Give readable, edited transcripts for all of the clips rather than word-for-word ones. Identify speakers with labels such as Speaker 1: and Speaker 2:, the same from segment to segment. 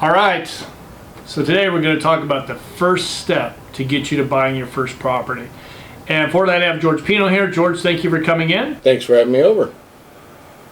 Speaker 1: All right, so today we're going to talk about the first step to get you to buying your first property. And for that, I have George Pino here. George, thank you for coming in.
Speaker 2: Thanks for having me over.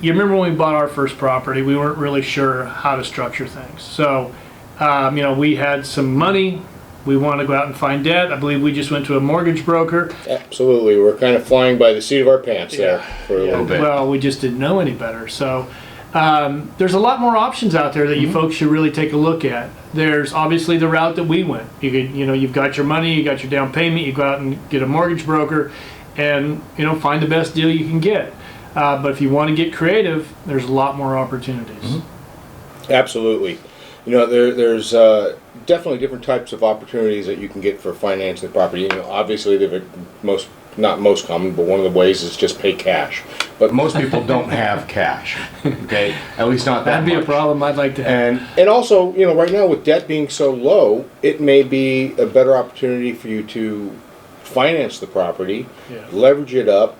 Speaker 1: You remember when we bought our first property, we weren't really sure how to structure things. So, we had some money. We wanted to go out and find debt. I believe we just went to a mortgage broker.
Speaker 2: Absolutely. We're kind of flying by the seat of our pants there for a little bit.
Speaker 1: Well, we just didn't know any better. So there's a lot more options out there that you folks should really take a look at. There's obviously the route that we went. You've got your money, you got your down payment, you go out and get a mortgage broker and, find the best deal you can get. But if you want to get creative, there's a lot more opportunities.
Speaker 2: Absolutely. There's definitely different types of opportunities that you can get for financing the property. Obviously, they're not most common, but one of the ways is just pay cash.
Speaker 3: But most people don't have cash. Okay, at least not that
Speaker 1: That'd be
Speaker 3: much.
Speaker 1: a problem I'd like to have.
Speaker 2: And also, right now with debt being so low, it may be a better opportunity for you to finance the property, leverage it up,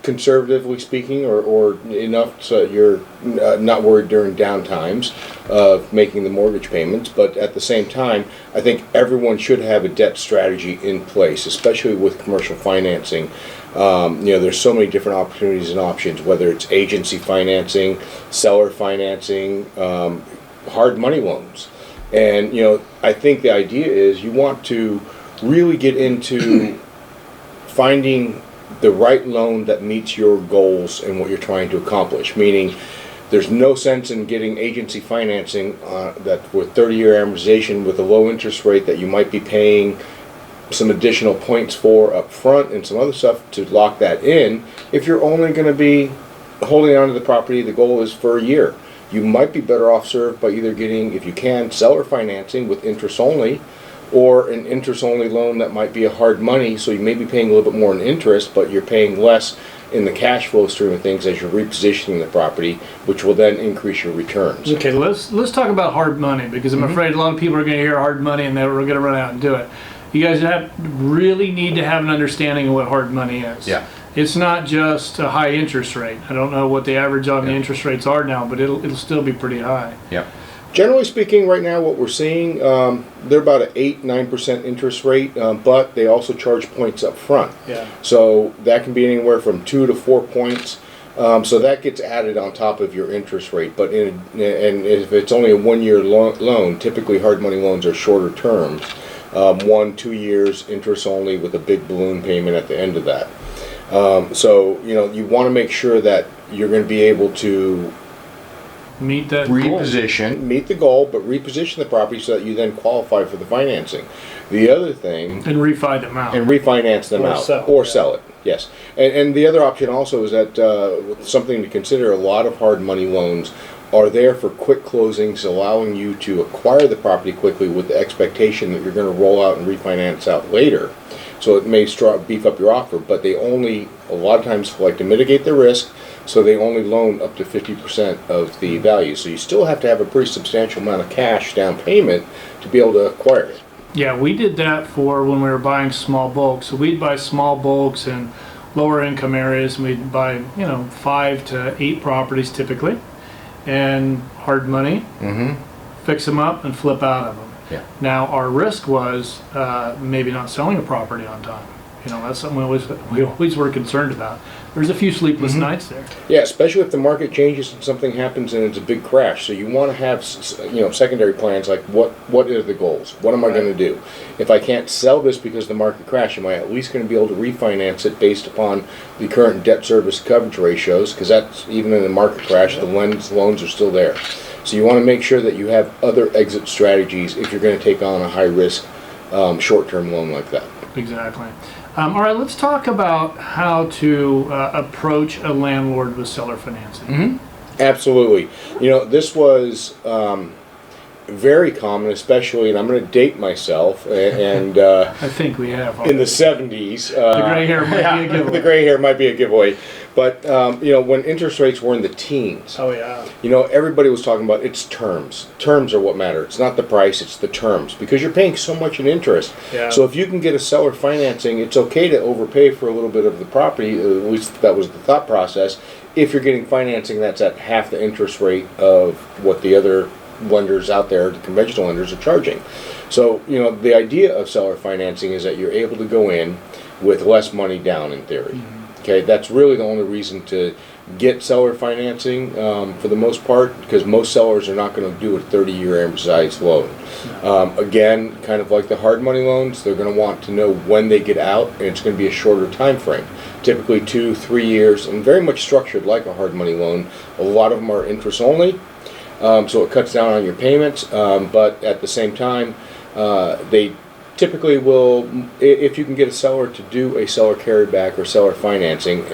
Speaker 2: conservatively speaking, or enough so you're not worried during downtimes of making the mortgage payments. But at the same time, I think everyone should have a debt strategy in place, especially with commercial financing. There's so many different opportunities and options, whether it's agency financing, seller financing, hard money loans. And I think the idea is you want to really get into finding the right loan that meets your goals and what you're trying to accomplish. Meaning, there's no sense in getting agency financing that with 30-year amortization with a low interest rate that you might be paying some additional points for up front and some other stuff to lock that in. If you're only going to be holding on to the property, the goal is for a year. You might be better off served by either getting, if you can, seller financing with interest only, or an interest-only loan that might be a hard money, so you may be paying a little bit more in interest, but you're paying less in the cash flow stream of things as you're repositioning the property, which will then increase your returns.
Speaker 1: Okay, let's talk about hard money, because I'm afraid a lot of people are going to hear hard money and they're going to run out and do it. You guys really need to have an understanding of what hard money is.
Speaker 3: Yeah.
Speaker 1: It's not just a high interest rate. I don't know what the average on the interest rates are now, but it'll still be pretty high.
Speaker 3: Yeah.
Speaker 2: Generally speaking, right now what we're seeing, they're about an 8-9% interest rate, but they also charge points up front.
Speaker 1: Yeah.
Speaker 2: So that can be anywhere from 2 to 4 points. So that gets added on top of your interest rate. But and if it's only a 1-year loan, typically hard money loans are shorter terms, 1-2 years interest only with a big balloon payment at the end of that. So you want to make sure that you're going to be able to
Speaker 1: Meet that
Speaker 3: reposition.
Speaker 2: meet the goal, but reposition the property so that you then qualify for the financing. The other thing,
Speaker 1: and refi them out.
Speaker 2: and refinance them out, or sell it. Yes, and the other option also is that something to consider. A lot of hard money loans are there for quick closings, allowing you to acquire the property quickly with the expectation that you're going to roll out and refinance out later. So it may beef up your offer, but they only a lot of times like to mitigate the risk. So they only loan up to 50% of the value. So you still have to have a pretty substantial amount of cash down payment to be able to acquire it.
Speaker 1: Yeah, we did that for when we were buying small bulks. So we'd buy small bulks in lower income areas, and we'd buy 5 to 8 properties typically, and hard money, fix them up and flip out of them.
Speaker 3: Yeah.
Speaker 1: Now our risk was maybe not selling a property on time. That's something we always were concerned about. There's a few sleepless nights there.
Speaker 2: Yeah, especially if the market changes and something happens and it's a big crash. So you want to have secondary plans like what are the goals? What am I going to do? If I can't sell this because the market crashed, am I at least going to be able to refinance it based upon the current debt service coverage ratios? Because that's even in the market crash, the loans are still there. So you want to make sure that you have other exit strategies if you're going to take on a high risk short-term loan like that.
Speaker 1: Exactly. All right, let's talk about how to approach a landlord with seller financing.
Speaker 2: Absolutely. This was very common, especially, and I'm going to date myself, and
Speaker 1: I think we have
Speaker 2: in the 70s.
Speaker 1: the gray hair might be a giveaway.
Speaker 2: The gray hair might be a giveaway. But, when interest rates were in the teens,
Speaker 1: Oh yeah.
Speaker 2: everybody was talking about its terms. Terms are what matter. It's not the price, it's the terms. Because you're paying so much in interest.
Speaker 1: Yeah.
Speaker 2: So if you can get a seller financing, it's okay to overpay for a little bit of the property. At least that was the thought process. If you're getting financing that's at half the interest rate of what the other lenders out there, the conventional lenders, are charging. So, the idea of seller financing is that you're able to go in with less money down in theory. Okay, that's really the only reason to get seller financing for the most part, because most sellers are not going to do a 30-year amortized loan. Again, kind of like the hard money loans, they're going to want to know when they get out, and it's going to be a shorter time frame, typically 2-3 years, and very much structured like a hard money loan. A lot of them are interest only, so it cuts down on your payments, but at the same time, they typically will, if you can get a seller to do a seller carryback or seller financing,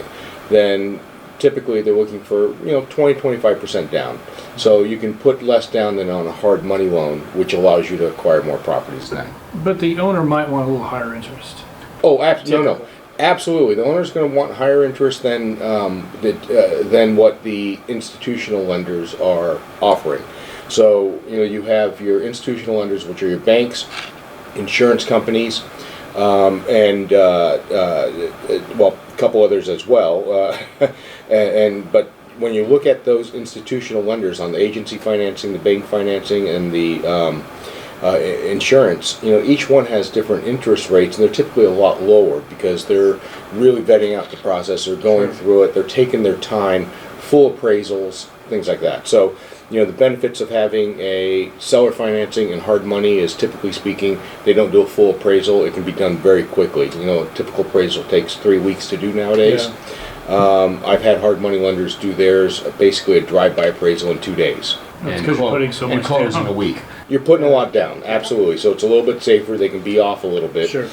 Speaker 2: then typically they're looking for 20-25% down. So you can put less down than on a hard money loan, which allows you to acquire more properties then.
Speaker 1: But the owner might want a little higher interest.
Speaker 2: Oh, no. Absolutely. The owner's going to want higher interest than what the institutional lenders are offering. So, you have your institutional lenders, which are your banks, insurance companies, and a couple others as well. But when you look at those institutional lenders on the agency financing, the bank financing, and the insurance, each one has different interest rates, and they're typically a lot lower because they're really vetting out the process. They're going through it. They're taking their time, full appraisals, things like that. So, the benefits of having a seller financing and hard money is, typically speaking, they don't do a full appraisal. It can be done very quickly. A typical appraisal takes 3 weeks to do nowadays. Yeah. I've had hard money lenders do theirs, basically a drive-by appraisal in 2 days.
Speaker 1: That's because you're putting so much down.
Speaker 3: And closing a week.
Speaker 2: You're putting a lot down, absolutely. So it's a little bit safer. They can be off a little bit.
Speaker 1: Sure.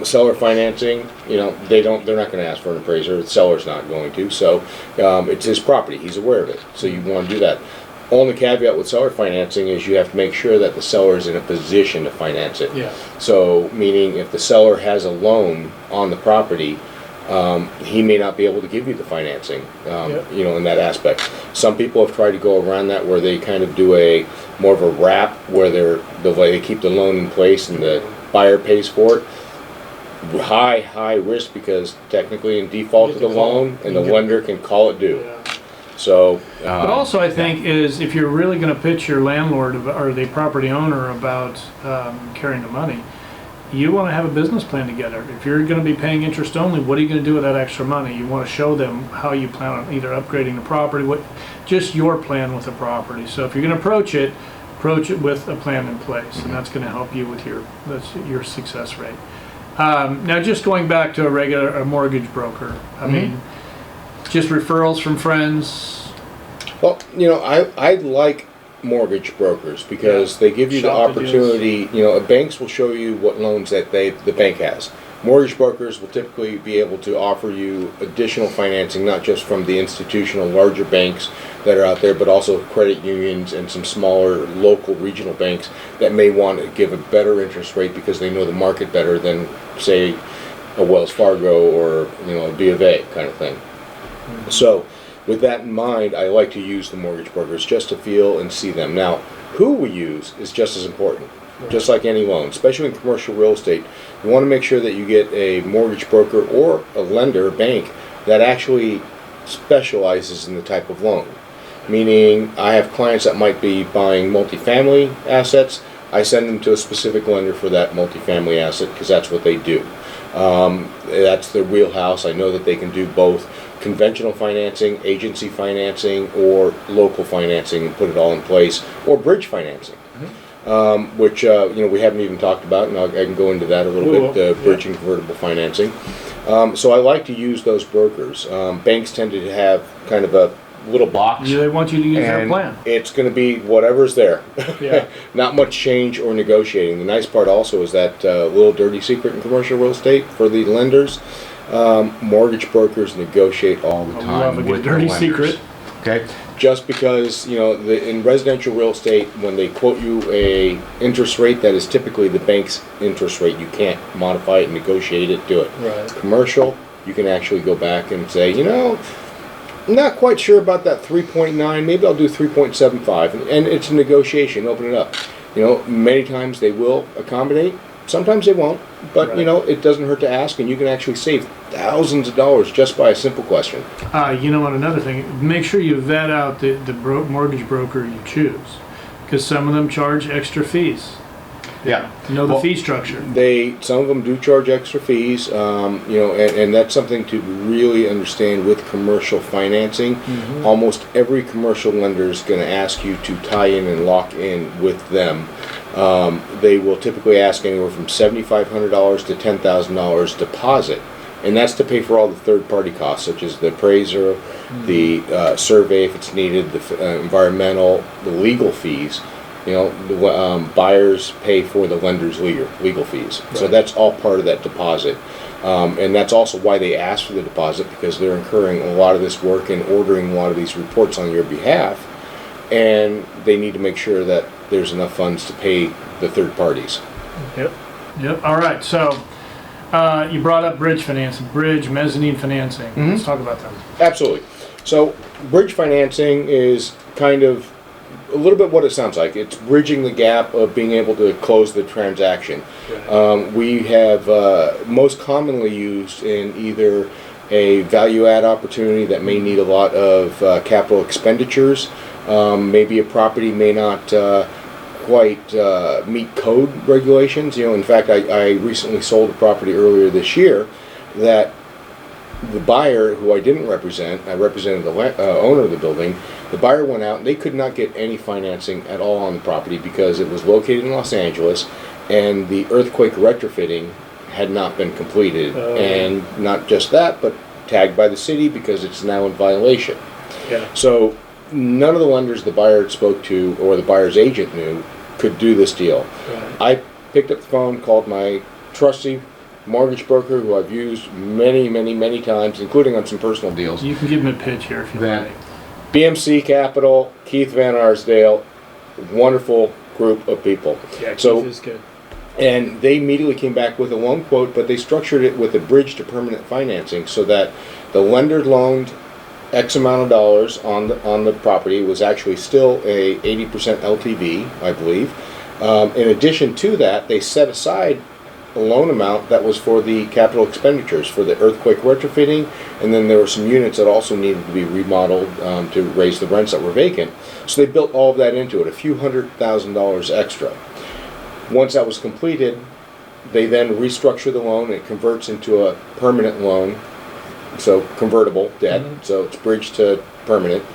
Speaker 2: Seller financing, they're not going to ask for an appraiser. The seller's not going to. So it's his property. He's aware of it. So you want to do that. Only caveat with seller financing is you have to make sure that the seller is in a position to finance it.
Speaker 1: Yeah.
Speaker 2: So, meaning if the seller has a loan on the property, he may not be able to give you the financing, in that aspect. Some people have tried to go around that, where they kind of do a more of a wrap, where they keep the loan in place and the buyer pays for it. High risk, because technically in default of the loan, and the lender can call it due.
Speaker 1: Yeah.
Speaker 2: So,
Speaker 1: but also, I think is if you're really going to pitch your landlord or the property owner about carrying the money, you want to have a business plan together. If you're going to be paying interest only, what are you going to do with that extra money? You want to show them how you plan on either upgrading the property, just your plan with the property. So if you're going to approach it with a plan in place, and that's going to help you with your success rate. Now, just going back to a mortgage broker, I mean, just referrals from friends.
Speaker 2: Well, I like mortgage brokers because they give you the opportunity. Banks will show you what loans that the bank has. Mortgage brokers will typically be able to offer you additional financing, not just from the institutional larger banks that are out there, but also credit unions and some smaller local regional banks that may want to give a better interest rate because they know the market better than, say, a Wells Fargo or a B of A kind of thing. So, with that in mind, I like to use the mortgage brokers just to feel and see them. Now, who we use is just as important, just like any loan, especially in commercial real estate. You want to make sure that you get a mortgage broker or a lender, a bank, that actually specializes in the type of loan. Meaning, I have clients that might be buying multifamily assets. I send them to a specific lender for that multifamily asset because that's what they do. That's their wheelhouse. I know that they can do both conventional financing, agency financing, or local financing, and put it all in place, or bridge financing, which we haven't even talked about, and I can go into that a little bit, bridge and convertible financing. So I like to use those brokers. Banks tend to have kind of a little box.
Speaker 1: Yeah, they want you to use their plan.
Speaker 2: It's going to be whatever's there.
Speaker 1: Yeah.
Speaker 2: Not much change or negotiating. The nice part also is that little dirty secret in commercial real estate for the lenders. Mortgage brokers negotiate all the time with
Speaker 1: dirty
Speaker 2: the lenders.
Speaker 1: secret.
Speaker 2: Okay, just because in residential real estate, when they quote you a interest rate that is typically the bank's interest rate, you can't modify it, negotiate it, do it.
Speaker 1: Right.
Speaker 2: Commercial, you can actually go back and say, I'm not quite sure about that 3.9. Maybe I'll do 3.75, and it's a negotiation. Open it up. Many times they will accommodate. Sometimes they won't, but
Speaker 1: right.
Speaker 2: It doesn't hurt to ask, and you can actually save thousands of dollars just by a simple question.
Speaker 1: Another thing, make sure you vet out the mortgage broker you choose, because some of them charge extra fees.
Speaker 3: Yeah.
Speaker 1: You know the
Speaker 3: Well,
Speaker 1: fee structure.
Speaker 2: Some of them do charge extra fees, and that's something to really understand with commercial financing. Almost every commercial lender is going to ask you to tie in and lock in with them. They will typically ask anywhere from $7,500 to $10,000 deposit, and that's to pay for all the third-party costs, such as the appraiser, the survey if it's needed, the environmental, the legal fees. The buyers pay for the lender's legal fees. Right. So that's all part of that deposit. And that's also why they ask for the deposit, because they're incurring a lot of this work and ordering a lot of these reports on your behalf. And they need to make sure that there's enough funds to pay the third parties.
Speaker 1: Yep. All right. So you brought up bridge financing, mezzanine financing. Let's talk about that.
Speaker 2: Absolutely. So bridge financing is kind of a little bit what it sounds like. It's bridging the gap of being able to close the transaction. Right. We have most commonly used in either a value add opportunity that may need a lot of capital expenditures. Maybe a property may not quite meet code regulations. In fact, I recently sold a property earlier this year that the buyer, who I didn't represent, I represented the owner of the building. The buyer went out and they could not get any financing at all on the property because it was located in Los Angeles and the earthquake retrofitting had not been completed. And not just that, but tagged by the city because it's now in violation. Yeah. So none of the lenders the buyer spoke to or the buyer's agent knew could do this deal. Right. I picked up the phone, called my trusty mortgage broker, who I've used many times, including on some personal deals.
Speaker 1: You can give him a pitch here if you like.
Speaker 2: BMC Capital, Keith Van Arsdale, wonderful group of people.
Speaker 1: Yeah, Keith is good.
Speaker 2: And they immediately came back with a loan quote, but they structured it with a bridge to permanent financing so that the lender loaned X amount of dollars on the property. It was actually still a 80% LTV, I believe. In addition to that, they set aside a loan amount that was for the capital expenditures for the earthquake retrofitting, and then there were some units that also needed to be remodeled to raise the rents that were vacant. So they built all of that into it, a few $100,000 extra. Once that was completed, they then restructure the loan. It converts into a permanent loan, so convertible debt, so it's bridged to permanent,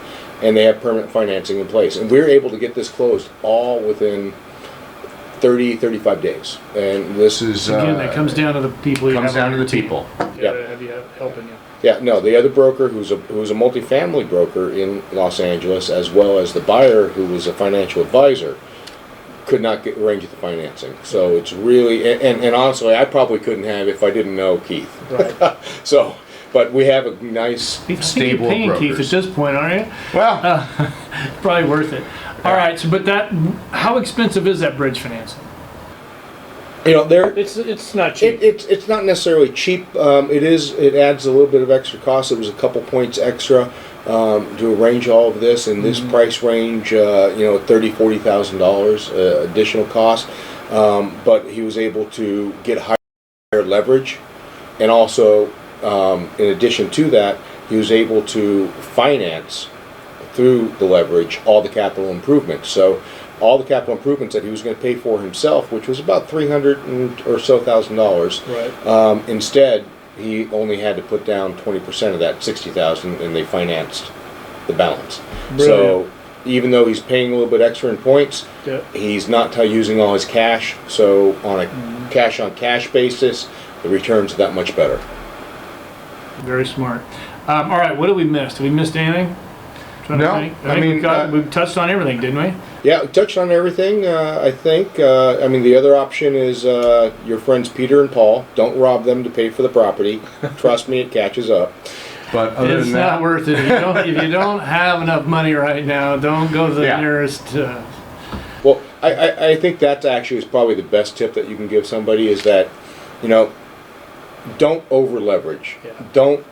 Speaker 2: and they have permanent financing in place. And we were able to get this closed all within 35 days. And this is
Speaker 1: again, that comes down to the people.
Speaker 3: Comes down to the people.
Speaker 1: Yeah, have you helping you?
Speaker 2: Yeah, no. The other broker, who's a multifamily broker in Los Angeles, as well as the buyer, who was a financial advisor, could not arrange the financing. So it's really, and honestly, I probably couldn't have if I didn't know Keith. Right. So, but we have a nice, stable
Speaker 1: you're paying
Speaker 2: brokers.
Speaker 1: Keith at this point, aren't you?
Speaker 2: Well,
Speaker 1: probably worth it. All right, so how expensive is that bridge financing? It's not cheap.
Speaker 2: It's not necessarily cheap. It adds a little bit of extra cost. It was a couple points extra to arrange all of this in this price range. $30,000-$40,000 additional cost, but he was able to get higher leverage, and also in addition to that, he was able to finance through the leverage all the capital improvements. So all the capital improvements that he was going to pay for himself, which was about $300,000 or so, right. Instead he only had to put down 20% of that, $60,000, and they financed the balance. Brilliant. So even though he's paying a little bit extra in points, he's not using all his cash. So on a cash on cash basis, the returns are that much better.
Speaker 1: Very smart. All right, what did we miss? Did we miss anything?
Speaker 3: No,
Speaker 1: I mean, we touched on everything, didn't we?
Speaker 2: Yeah, we touched on everything, I think. The other option is your friends Peter and Paul. Don't rob them to pay for the property. Trust me, it catches up.
Speaker 3: But other
Speaker 1: it's
Speaker 3: than that,
Speaker 1: not worth it. If you don't have enough money right now, don't go to the nearest.
Speaker 2: Well, I think that's actually is probably the best tip that you can give somebody is that, don't over leverage. Yeah. Don't.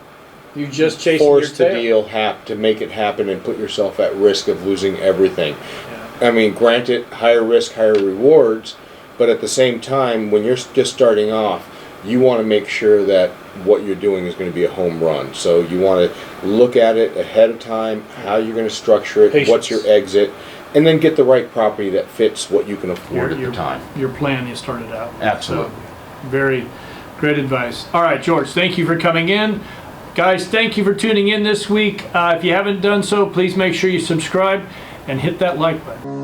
Speaker 1: You just chasing
Speaker 2: force
Speaker 1: your
Speaker 2: the
Speaker 1: tail.
Speaker 2: deal to make it happen and put yourself at risk of losing everything.
Speaker 1: Yeah.
Speaker 2: I mean, granted, higher risk, higher rewards, but at the same time, when you're just starting off, you want to make sure that what you're doing is going to be a home run. So you want to look at it ahead of time, how you're going to structure it,
Speaker 1: Patience.
Speaker 2: what's your exit, and then get the right property that fits what you can afford at
Speaker 1: Your-
Speaker 2: the time.
Speaker 1: Your plan you started out.
Speaker 3: Absolutely.
Speaker 1: So, very great advice. All right, George, thank you for coming in. Guys, thank you for tuning in this week. If you haven't done so, please make sure you subscribe and hit that like button.